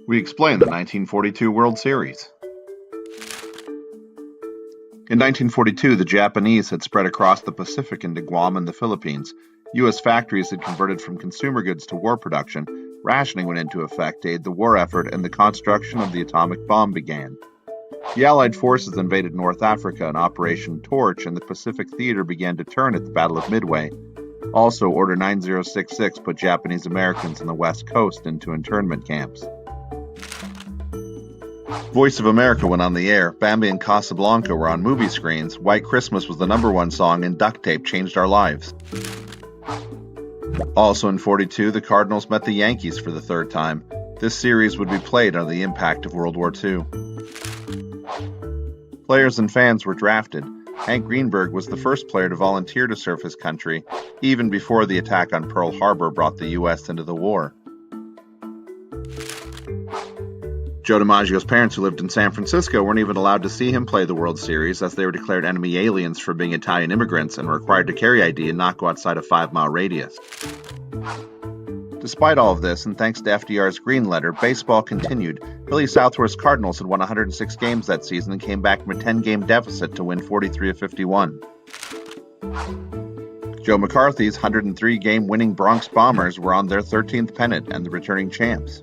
We explain the 1942 World Series. In 1942, the Japanese had spread across the Pacific into Guam and the Philippines. U.S. factories had converted from consumer goods to war production. Rationing went into effect to aid the war effort, and the construction of the atomic bomb began. The Allied forces invaded North Africa in Operation Torch, and the Pacific theater began to turn at the Battle of Midway. Also, Order 9066 put Japanese Americans on the West Coast into internment camps. Voice of America went on the air, Bambi and Casablanca were on movie screens, White Christmas was the #1 song, and Duct Tape changed our lives. Also in 42, the Cardinals met the Yankees for the third time. This series would be played under the impact of World War II. Players and fans were drafted. Hank Greenberg was the first player to volunteer to serve his country, even before the attack on Pearl Harbor brought the U.S. into the war. Joe DiMaggio's parents, who lived in San Francisco, weren't even allowed to see him play the World Series, as they were declared enemy aliens for being Italian immigrants and were required to carry ID and not go outside a 5-mile radius. Despite all of this, and thanks to FDR's Green Letter, baseball continued. Philly Southwest Cardinals had won 106 games that season and came back from a 10-game deficit to win 43 of 51. Joe McCarthy's 103-game winning Bronx Bombers were on their 13th pennant and the returning champs.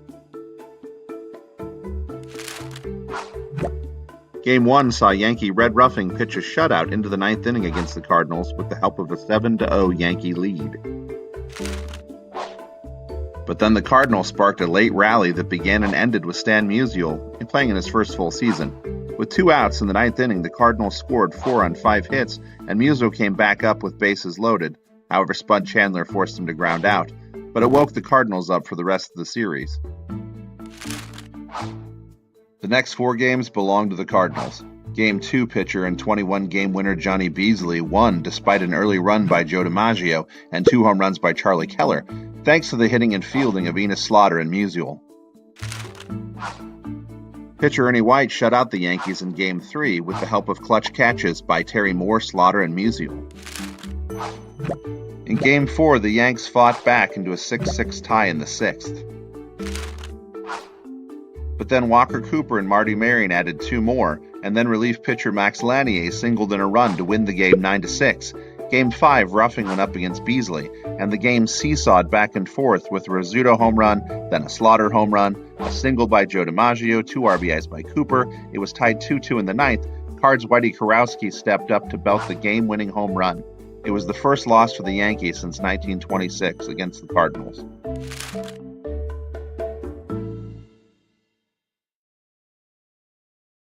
Game 1 saw Yankee Red Ruffing pitch a shutout into the 9th inning against the Cardinals with the help of a 7-0 Yankee lead. But then the Cardinals sparked a late rally that began and ended with Stan Musial playing in his first full season. With 2 outs in the 9th inning, the Cardinals scored 4 on 5 hits, and Musial came back up with bases loaded. However, Spud Chandler forced him to ground out, but it woke the Cardinals up for the rest of the series. The next 4 games belonged to the Cardinals. Game 2 pitcher and 21-game winner Johnny Beasley won despite an early run by Joe DiMaggio and 2 home runs by Charlie Keller, thanks to the hitting and fielding of Enos Slaughter and Musial. Pitcher Ernie White shut out the Yankees in Game 3 with the help of clutch catches by Terry Moore, Slaughter, and Musial. In Game 4, the Yanks fought back into a 6-6 tie in the 6th. But then Walker Cooper and Marty Marion added 2 more, and then relief pitcher Max Lanier singled in a run to win the game 9-6. Game 5, Ruffing went up against Beasley, and the game seesawed back and forth with a Rizzuto home run, then a Slaughter home run, a single by Joe DiMaggio, 2 RBIs by Cooper. It was tied 2-2 in the 9th. Cards' Whitey Karowski stepped up to belt the game-winning home run. It was the first loss for the Yankees since 1926 against the Cardinals.